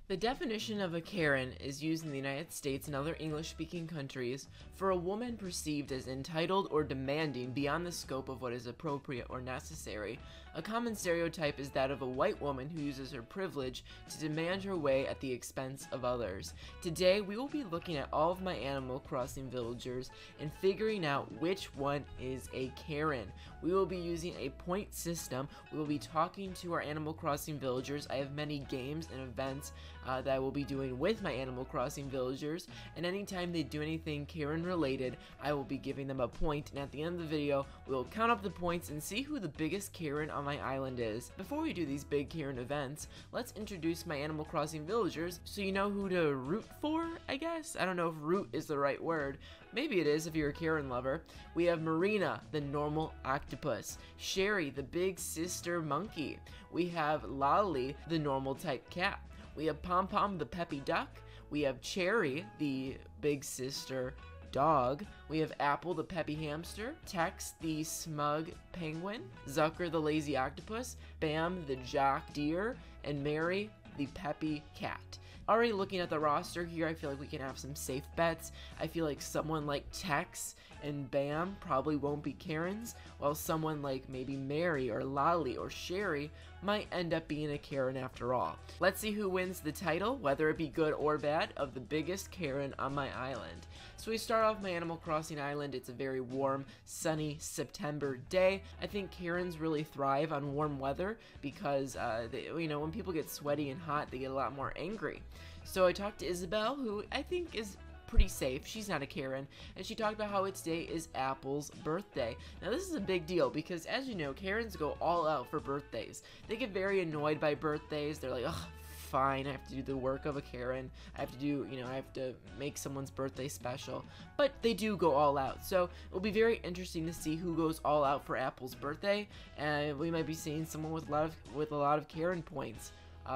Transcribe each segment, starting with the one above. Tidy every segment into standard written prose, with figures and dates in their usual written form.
The definition of a Karen is used in the United States and other English-speaking countries for a woman perceived as entitled or demanding beyond the scope of what is appropriate or necessary. A common stereotype is that of a white woman who uses her privilege to demand her way at the expense of others. Today, we will be looking at all of my Animal Crossing villagers and figuring out which one is a Karen. We will be using a point system. We will be talking to our Animal Crossing villagers. I have many games and events that I will be doing with my Animal Crossing villagers, and anytime they do anything Karen related, I will be giving them a point, and at the end of the video, we will count up the points and see who the biggest Karen on my island is. Before we do these big Karen events, let's introduce my Animal Crossing villagers so you know who to root for, I guess? I don't know if root is the right word. Maybe it is if you're a Karen lover. We have Marina, the normal octopus. Sherry, the big sister monkey. We have Lolly, the normal type cat. We have Pom Pom, the peppy duck. We have Cherry, the big sister dog. We have Apple, the peppy hamster. Tex, the smug penguin. Zucker, the lazy octopus. Bam, the jock deer. And Mary, the peppy cat. Already looking at the roster here, I feel like we can have some safe bets. I feel like someone like Tex and Bam probably won't be Karens, while someone like maybe Mary or Lolly or Sherry might end up being a Karen after all. Let's see who wins the title, whether it be good or bad, of the biggest Karen on my island. So we start off my Animal Crossing island. It's a very warm, sunny September day. I think Karens really thrive on warm weather because, when people get sweaty and hot, they get a lot more angry. So I talked to Isabel, who I think is pretty safe. She's not a Karen, and she talked about how today is Apple's birthday. Now this is a big deal because, as you know, Karens go all out for birthdays. They get very annoyed by birthdays. They're like, ugh, fine, I have to do the work of a Karen. I have to do, I have to make someone's birthday special. But they do go all out. So it'll be very interesting to see who goes all out for Apple's birthday, and we might be seeing someone with a lot of Karen points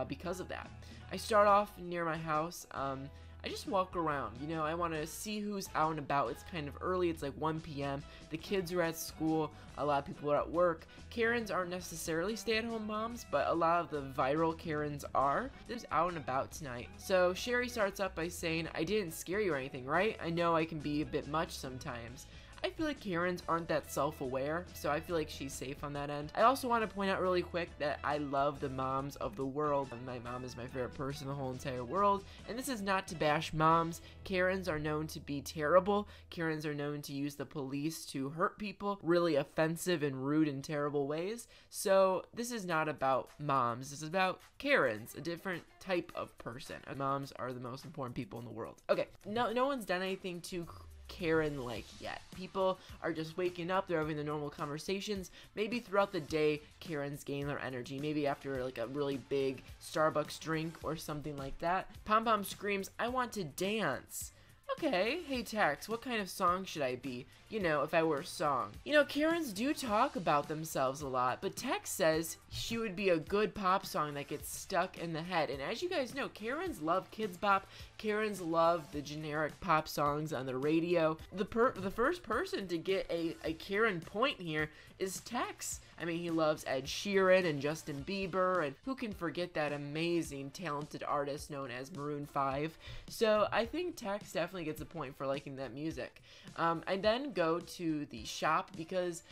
because of that. I start off near my house. I just walk around, I want to see who's out and about. It's kind of early, it's like 1 p.m. The kids are at school, a lot of people are at work. Karens aren't necessarily stay-at-home moms, but a lot of the viral Karens are. There's out and about tonight. So Sherry starts up by saying, I didn't scare you or anything, right? I know I can be a bit much sometimes. I feel like Karens aren't that self-aware, so I feel like she's safe on that end. I also want to point out really quick that I love the moms of the world. My mom is my favorite person in the whole entire world, and this is not to bash moms. Karens are known to be terrible. Karens are known to use the police to hurt people, really offensive and rude and terrible ways. So this is not about moms. This is about Karens, a different type of person. Moms are the most important people in the world. Okay, no one's done anything too Karen-like yet. People are just waking up, they're having the normal conversations. Maybe throughout the day, Karens gain their energy. Maybe after like a really big Starbucks drink or something like that. Pom Pom screams, I want to dance. Okay, hey Tex, what kind of song should I be? If I were a song. Karens do talk about themselves a lot, but Tex says she would be a good pop song that gets stuck in the head. And as you guys know, Karens love kidzbop. Karens love the generic pop songs on the radio. The first person to get a Karen point here is Tex. I mean, he loves Ed Sheeran and Justin Bieber, and who can forget that amazing, talented artist known as Maroon 5. So I think Tex definitely gets a point for liking that music. I then go to the shop because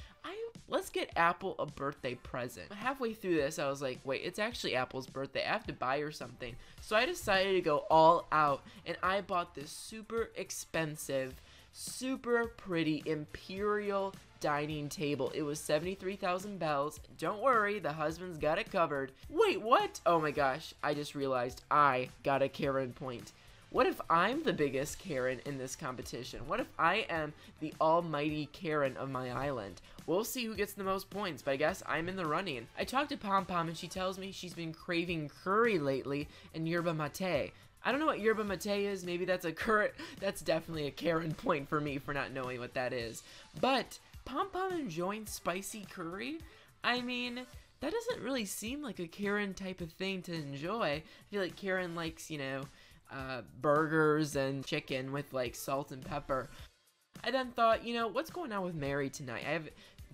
let's get Apple a birthday present. Halfway through this, I was like, wait, it's actually Apple's birthday. I have to buy her something. So I decided to go all out, and I bought this super expensive, super pretty Imperial dining table. It was 73,000 bells. Don't worry, the husband's got it covered. Wait, what? Oh my gosh, I just realized I got a Karen point. What if I'm the biggest Karen in this competition? What if I am the almighty Karen of my island? We'll see who gets the most points, but I guess I'm in the running. I talked to Pom Pom and she tells me she's been craving curry lately and yerba mate. I don't know what yerba mate is. Maybe that's that's definitely a Karen point for me for not knowing what that is. But Pom Pom enjoying spicy curry? I mean, that doesn't really seem like a Karen type of thing to enjoy. I feel like Karen likes, burgers and chicken with like salt and pepper. I then thought, what's going on with Mary tonight? I have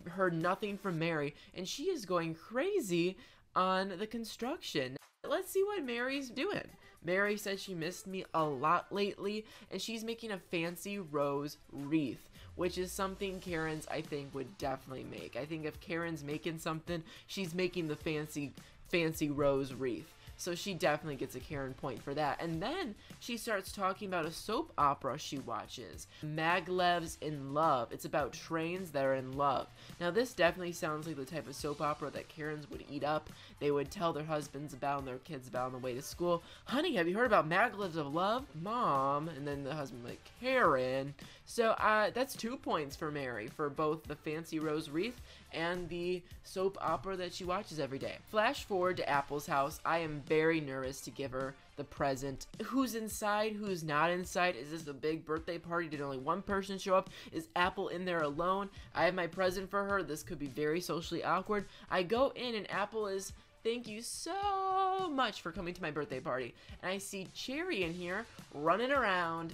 heard nothing from Mary, and she is going crazy on the construction. Let's see what Mary's doing. Mary said she missed me a lot lately, and she's making a fancy rose wreath, which is something Karen's, I think, would definitely make. I think if Karen's making something, she's making the fancy rose wreath. So she definitely gets a Karen point for that. And then she starts talking about a soap opera she watches, Maglev's in Love. It's about trains that are in love. Now this definitely sounds like the type of soap opera that Karens would eat up. They would tell their husbands about and their kids about on the way to school. Honey, have you heard about Maglev's of Love? Mom. And then the husband like, Karen. So that's 2 points for Mary for both the fancy rose wreath and the soap opera that she watches every day. Flash forward to Apple's house. I am very nervous to give her the present. Who's inside? Who's not inside? Is this a big birthday party? Did only one person show up? Is Apple in there alone? I have my present for her. This could be very socially awkward. I go in and Apple is, thank you so much for coming to my birthday party. And I see Cherry in here running around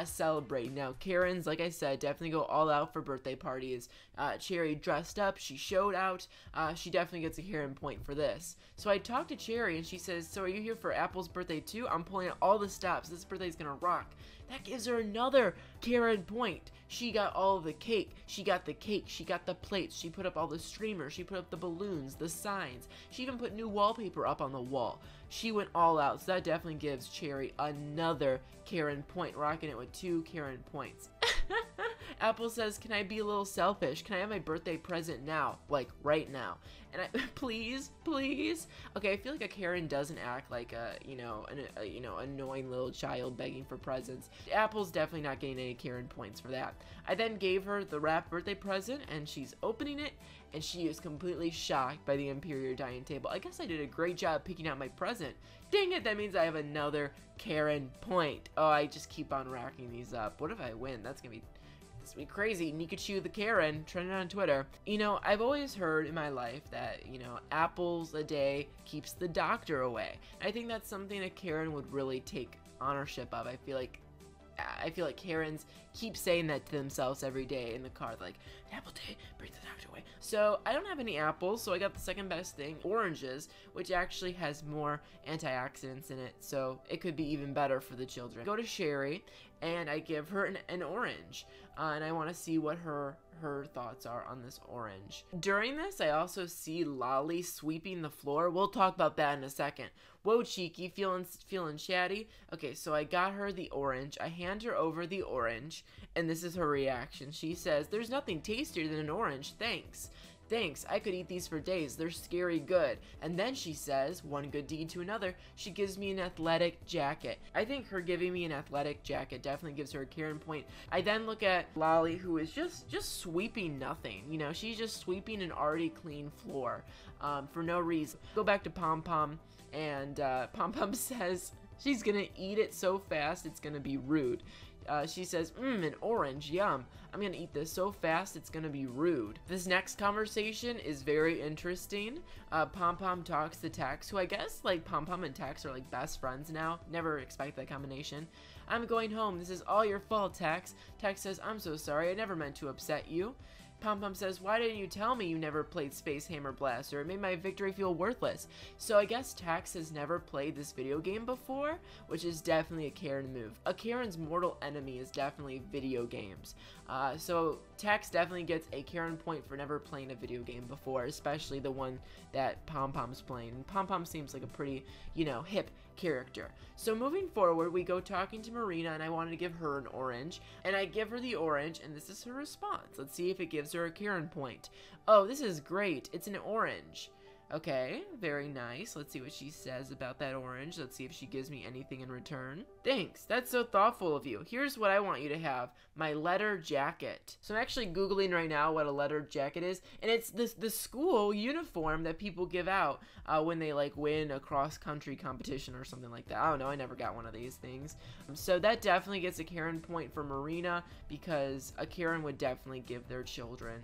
celebrating. Now Karen's, like I said, definitely go all out for birthday parties. Cherry dressed up, she showed out, she definitely gets a Karen point for this. So I talked to Cherry and she says, so are you here for Apple's birthday too? I'm pulling out all the stops, this birthday's gonna rock. That gives her another Karen point. She got all of the cake, she got the plates, she put up all the streamers, she put up the balloons, the signs, she even put new wallpaper up on the wall. She went all out, so that definitely gives Cherry another Karen point, rocking it with 2 Karen points. Apple says, can I be a little selfish? Can I have my birthday present now? Like, right now. And I, please? Okay, I feel like a Karen doesn't act like a, an annoying little child begging for presents. Apple's definitely not getting any Karen points for that. I then gave her the wrapped birthday present, and she's opening it, and she is completely shocked by the interior dining table. I guess I did a great job picking out my present. Dang it, that means I have another Karen point. Oh, I just keep on racking these up. What if I win? That's gonna be crazy. Nikachu the Karen, trending on Twitter. You know, I've always heard in my life that, apples a day keeps the doctor away. I think that's something a Karen would really take ownership of. I feel like Karens keep saying that to themselves every day in the car, like, apple day brings the doctor away. So I don't have any apples, so I got the second best thing, oranges, which actually has more antioxidants in it, so it could be even better for the children. Go to Sherry, and I give her an orange, and I want to see what her thoughts are on this orange. During this, I also see Lolly sweeping the floor. We'll talk about that in a second. Whoa, cheeky, feeling chatty. Okay, so I got her the orange. I hand her over the orange, and this is her reaction. She says, there's nothing tastier than an orange, thanks. Thanks, I could eat these for days. They're scary good. And then she says, one good deed to another, she gives me an athletic jacket. I think her giving me an athletic jacket definitely gives her a Karen point. I then look at Lolly, who is just sweeping nothing. She's just sweeping an already clean floor for no reason. Go back to Pom Pom, and Pom Pom says she's gonna eat it so fast it's gonna be rude. She says, an orange, yum. I'm gonna eat this so fast it's gonna be rude. This next conversation is very interesting. Pom Pom talks to Tex, who I guess, like, Pom Pom and Tex are like best friends now. Never expect that combination. I'm going home. This is all your fault, Tex. Tex says, I'm so sorry. I never meant to upset you. Pom Pom says, why didn't you tell me you never played Space Hammer Blaster? It made my victory feel worthless. So I guess Tex has never played this video game before, which is definitely a Karen move. A Karen's mortal enemy is definitely video games. So Tex definitely gets a Karen point for never playing a video game before, especially the one that Pom Pom's playing. Pom Pom seems like a pretty, hip character. So moving forward, we go talking to Marina, and I wanted to give her an orange, and I give her the orange, and this is her response. Let's see if it gives her a Karen point. Oh, this is great. It's an orange. Okay, very nice. Let's see what she says about that orange. Let's see if she gives me anything in return. Thanks, that's so thoughtful of you. Here's what I want you to have, my letter jacket. So I'm actually Googling right now what a letter jacket is, and it's the school uniform that people give out when they like win a cross-country competition or something like that. I don't know, I never got one of these things. So that definitely gets a Karen point for Marina, because a Karen would definitely give their children,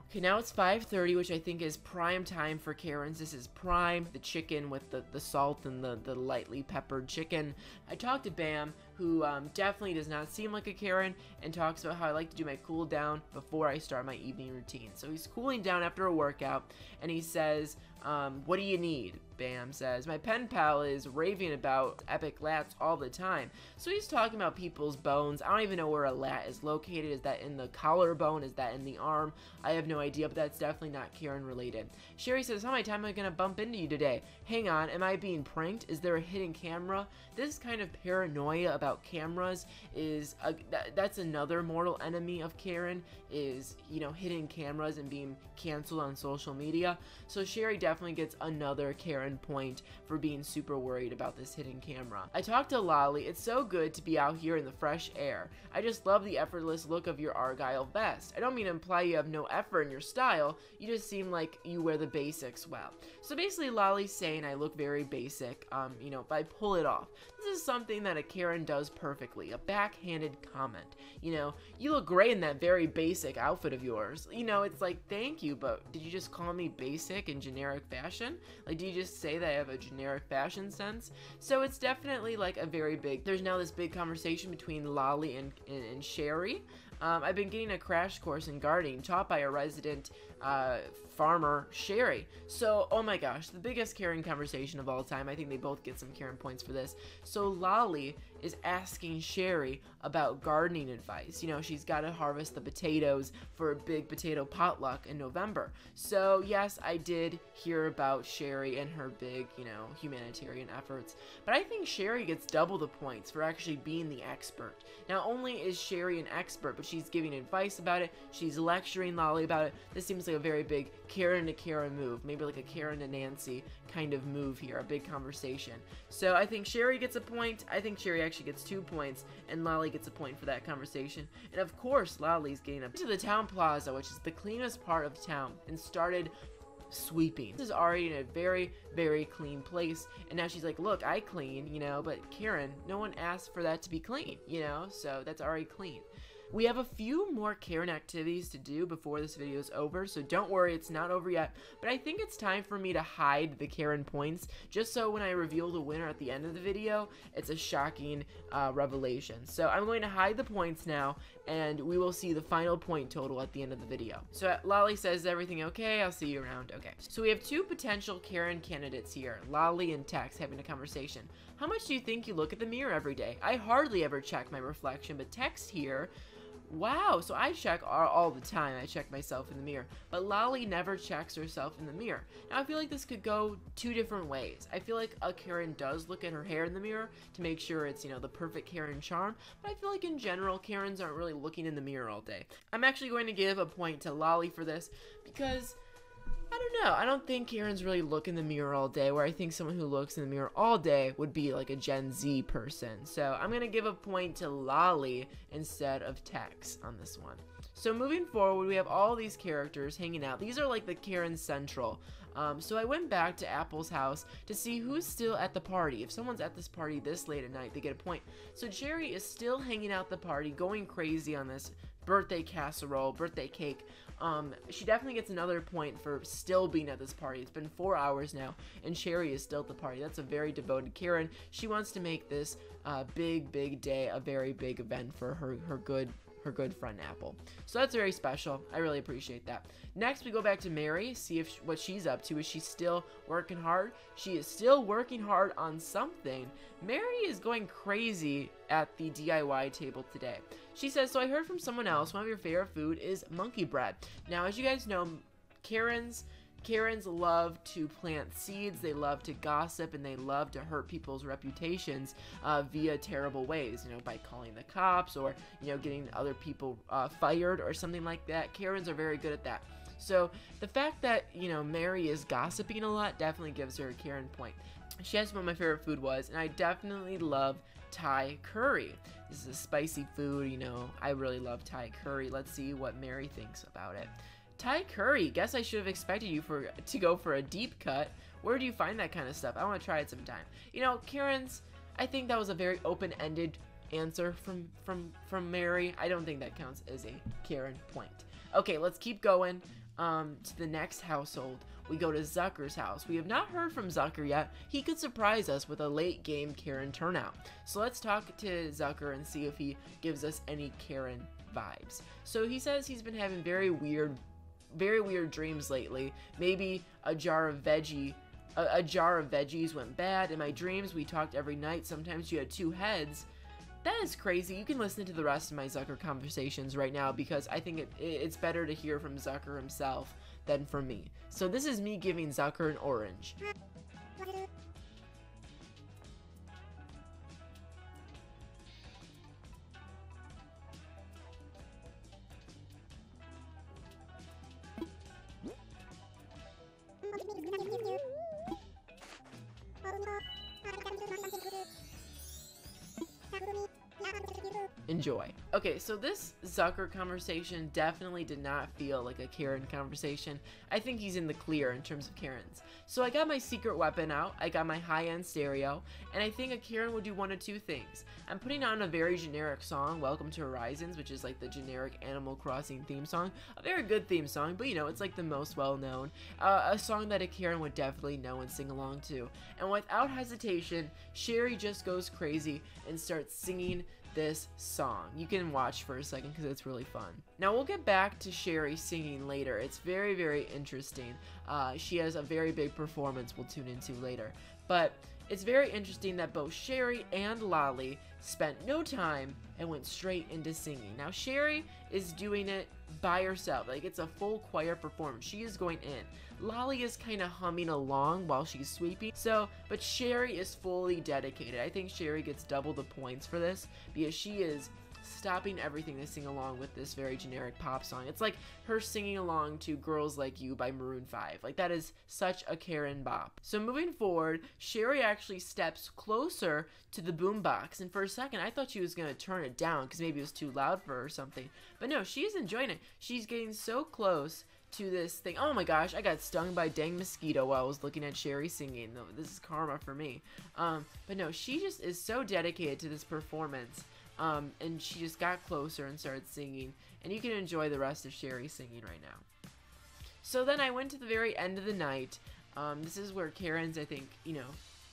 Okay, now it's 5:30, which I think is prime time for Karens. This is prime, the chicken with the salt and the lightly peppered chicken. I talked to Bam, who definitely does not seem like a Karen and talks about how I like to do my cool down before I start my evening routine. So he's cooling down after a workout, and he says, what do you need? Bam says, my pen pal is raving about epic lats all the time. So he's talking about people's bones. I don't even know where a lat is located. Is that in the collarbone? Is that in the arm? I have no idea, but that's definitely not Karen related. Sherry says, how many times am I going to bump into you today? Hang on, am I being pranked? Is there a hidden camera? This kind of paranoia about cameras is, that's another mortal enemy of Karen, is, you know, hidden cameras and being canceled on social media. So Sherry definitely gets another Karen point for being super worried about this hidden camera. I talked to Lolly. It's so good to be out here in the fresh air. I just love the effortless look of your Argyle vest. I don't mean to imply you have no effort in your style, you just seem like you wear the basics well. So basically Lolly's saying I look very basic, you know, if I pull it off. This is something that a Karen does perfectly, a backhanded comment. You know, you look great in that very basic outfit of yours. You know, it's like, thank you, but did you just call me basic in generic fashion? Like, did you just say that I have a generic fashion sense? So it's definitely like a very big, there's now this big conversation between Lolly and Sherry. I've been getting a crash course in gardening taught by a resident farmer, Sherry. So, oh my gosh, the biggest Karen conversation of all time. I think they both get some Karen points for this. So Lolly is asking Sherry about gardening advice. You know, she's got to harvest the potatoes for a big potato potluck in November. So yes, I did hear about Sherry and her big, you know, humanitarian efforts. But I think Sherry gets double the points for actually being the expert. Not only is Sherry an expert, but she's giving advice about it. She's lecturing Lolly about it. This seems like a very big Karen to Karen move. Maybe like a Karen to Nancy kind of move here. A big conversation. So I think Sherry gets a point. I think Sherry actually gets 2 points. And Lolly gets a point for that conversation. And of course, Lolly's getting up to the town plaza, which is the cleanest part of town, and started sweeping. This is already in a very, very clean place, and now she's like, look, I clean, you know, but Karen, no one asked for that to be clean, you know, so that's already clean. We have a few more Karen activities to do before this video is over, so don't worry, it's not over yet, but I think it's time for me to hide the Karen points, just so when I reveal the winner at the end of the video, it's a shocking revelation. So I'm going to hide the points now, and we will see the final point total at the end of the video. So Lolly says, everything okay? I'll see you around. Okay. So we have 2 potential Karen candidates here, Lolly and Tex, having a conversation. How much do you think you look at the mirror every day? I hardly ever check my reflection, but Tex here, wow, so I check all the time. I check myself in the mirror, but Lolly never checks herself in the mirror. Now, I feel like this could go 2 different ways. I feel like a Karen does look at her hair in the mirror to make sure it's, you know, the perfect Karen charm, but I feel like in general, Karens aren't really looking in the mirror all day. I'm actually going to give a point to Lolly for this because I don't know. I don't think Karens really look in the mirror all day, where I think someone who looks in the mirror all day would be like a Gen Z person. So I'm going to give a point to Lolly instead of Tex on this one. So moving forward, we have all these characters hanging out. These are like the Karen Central. So I went back to Apple's house to see who's still at the party. If someone's at this party this late at night, they get a point. So Jerry is still hanging out at the party, going crazy on this birthday casserole, birthday cake. She definitely gets another point for still being at this party. It's been 4 hours now, and Sherry is still at the party. That's a very devoted Karen. She wants to make this big day a very big event for her good friend Apple. So that's very special. I really appreciate that. Next, we go back to Mary, see if what she's up to. Is she still working hard? She is still working hard on something. Mary is going crazy at the DIY table today. She says, so I heard from someone else, one of your favorite food is monkey bread. Now, as you guys know, Karens love to plant seeds, they love to gossip, and they love to hurt people's reputations via terrible ways, you know, by calling the cops or, you know, getting other people fired or something like that. Karens are very good at that. So the fact that, you know, Mary is gossiping a lot definitely gives her a Karen point. She asked what my favorite food was, and I definitely love Thai curry. This is a spicy food, you know, I really love Thai curry. Let's see what Mary thinks about it. Thai curry. Guess I should have expected you to go for a deep cut. Where do you find that kind of stuff? I want to try it sometime. You know, Karens, I think that was a very open-ended answer from Mary. I don't think that counts as a Karen point. Okay, let's keep going. to the next household. We go to Zucker's house. We have not heard from Zucker yet. He could surprise us with a late game Karen turnout. So let's talk to Zucker and see if he gives us any Karen vibes. So he says he's been having very weird dreams lately. Maybe a jar of veggies went bad. In my dreams, we talked every night. Sometimes you had two heads. That is crazy. You can listen to the rest of my Zucker conversations right now because I think it's better to hear from Zucker himself than from me. So this is me giving Zucker an orange. Enjoy. Okay, so this Zucker conversation definitely did not feel like a Karen conversation. I think he's in the clear in terms of Karens. So I got my secret weapon out, I got my high-end stereo, and I think a Karen would do one of two things. I'm putting on a very generic song, Welcome to Horizons, which is like the generic Animal Crossing theme song. A very good theme song, but you know, it's like the most well-known. A song that a Karen would definitely know and sing along to. And without hesitation, Sherry just goes crazy and starts singing this song. You can watch for a second because it's really fun. Now we'll get back to Sherry singing later. It's very, very interesting. She has a very big performance we'll tune into later. But it's very interesting that both Sherry and Lolly spent no time and went straight into singing. Now Sherry is doing it by herself. Like, it's a full choir performance. She is going in. Lolly is kind of humming along while she's sweeping. But Sherry is fully dedicated. I think Sherry gets double the points for this because she is stopping everything to sing along with this very generic pop song. It's like her singing along to Girls Like You by Maroon 5. Like, that is such a Karen bop. So moving forward, Sherry actually steps closer to the boombox, and for a second I thought she was going to turn it down because maybe it was too loud for her or something. But no, she's enjoying it. She's getting so close to this thing. Oh my gosh, I got stung by a dang mosquito while I was looking at Sherry singing. No, this is karma for me. But no, she just is so dedicated to this performance. And she just got closer and started singing, and you can enjoy the rest of Sherry singing right now. So then I went to the very end of the night. This is where Karens, I think, you know,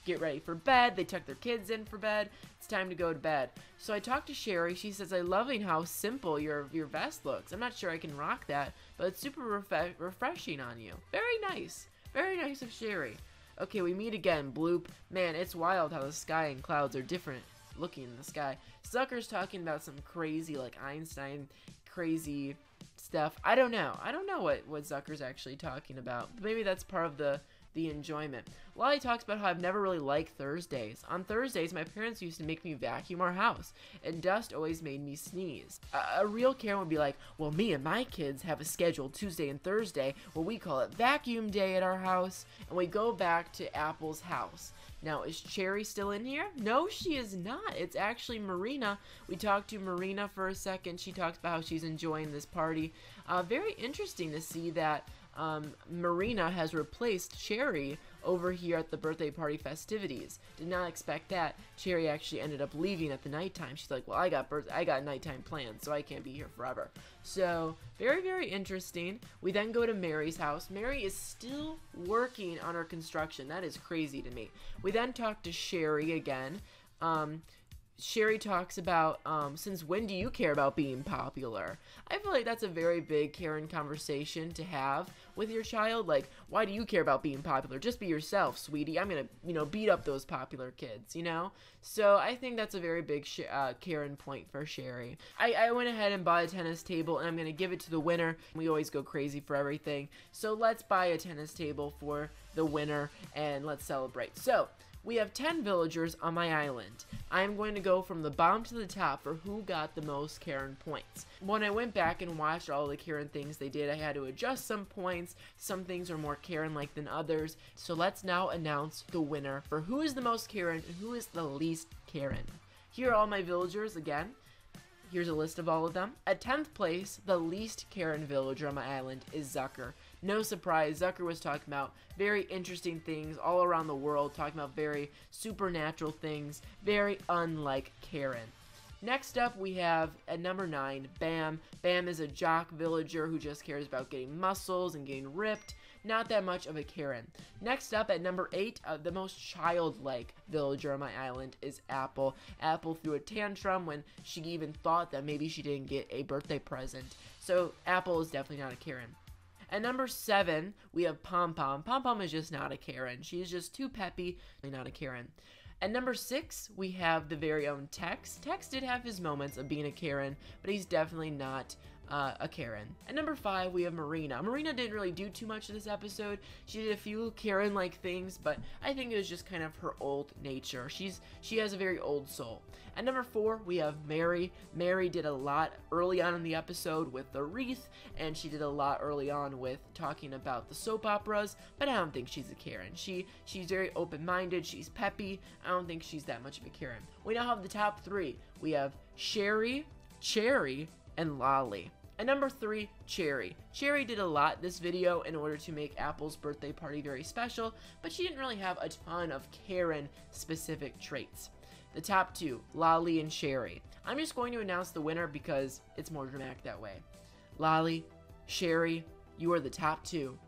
get ready for bed. They tuck their kids in for bed. It's time to go to bed. So I talked to Sherry. She says, I'm loving how simple your vest looks. I'm not sure I can rock that, but it's super refreshing on you. Very nice. Very nice of Sherry. Okay, we meet again. Bloop. Man, it's wild how the sky and clouds are different looking in the sky. Zucker's talking about some crazy, like, Einstein crazy stuff. I don't know what Zucker's actually talking about. Maybe that's part of the enjoyment. Lolly talks about how I've never really liked Thursdays. On Thursdays, my parents used to make me vacuum our house, and dust always made me sneeze. A real Karen would be like, well, me and my kids have a schedule Tuesday and Thursday where we call it vacuum day at our house, and we go back to Apple's house. Now, is Cherry still in here? No, she is not. It's actually Marina. We talked to Marina for a second. She talks about how she's enjoying this party. Very interesting to see that Marina has replaced Cherry over here at the birthday party festivities. Did not expect that. Cherry actually ended up leaving at the nighttime. She's like, well, I got nighttime plans, so I can't be here forever. So, very, very interesting. We then go to Mary's house. Mary is still working on her construction. That is crazy to me. We then talk to Sherry again. Sherry talks about, since when do you care about being popular? I feel like that's a very big Karen conversation to have with your child. Like, why do you care about being popular? Just be yourself, sweetie. I'm gonna, beat up those popular kids, So I think that's a very big Karen point for Sherry. I went ahead and bought a tennis table, and I'm gonna give it to the winner. We always go crazy for everything. So let's buy a tennis table for the winner, and let's celebrate. So, we have 10 villagers on my island. I am going to go from the bottom to the top for who got the most Karen points. When I went back and watched all the Karen things they did, I had to adjust some points. Some things are more Karen-like than others. So let's now announce the winner for who is the most Karen and who is the least Karen. Here are all my villagers again. Here's a list of all of them. At 10th place, the least Karen villager on my island is Zucker. No surprise, Zucker was talking about very interesting things all around the world, talking about very supernatural things, very unlike Karen. Next up, we have at number 9, Bam. Bam is a jock villager who just cares about getting muscles and getting ripped. Not that much of a Karen. Next up at number 8, the most childlike villager on my island is Apple. Apple threw a tantrum when she even thought that maybe she didn't get a birthday present. So Apple is definitely not a Karen. At number 7, we have Pom Pom. Pom Pom is just not a Karen. She's just too peppy, not a Karen. At number 6, we have the very own Tex. Tex did have his moments of being a Karen, but he's definitely not a Karen. At number 5, we have Marina. Marina didn't really do too much in this episode. She did a few Karen-like things, but I think it was just kind of her old nature. She has a very old soul. At number 4, we have Mary. Mary did a lot early on in the episode with the wreath, and she did a lot early on with talking about the soap operas, but I don't think she's a Karen. She's very open-minded, she's peppy. I don't think she's that much of a Karen. We now have the top 3. We have Sherry, Cherry, and Lolly. At number 3, Cherry. Cherry did a lot this video in order to make Apple's birthday party very special, but she didn't really have a ton of Karen-specific traits. The top 2, Lolly and Sherry. I'm just going to announce the winner because it's more dramatic that way. Lolly, Sherry, you are the top 2.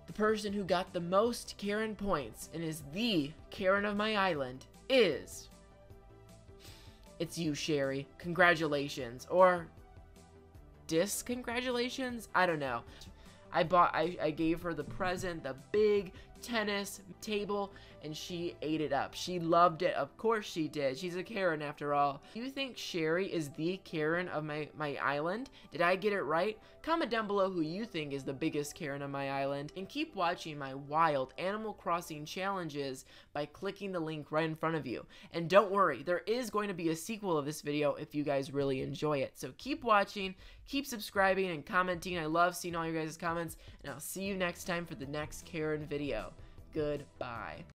The person who got the most Karen points and is the Karen of my island is... It's you, Sherry. Congratulations. Or... discongratulations? I don't know. I gave her the present, the big tennis table, and she ate it up. She loved it. Of course she did. She's a Karen after all. Do you think Sherry is the Karen of my island? Did I get it right? Comment down below who you think is the biggest Karen on my island, and keep watching my wild Animal Crossing challenges by clicking the link right in front of you. And don't worry, there is going to be a sequel of this video if you guys really enjoy it. So keep watching, keep subscribing, and commenting. I love seeing all your guys' comments, and I'll see you next time for the next Karen video. Goodbye.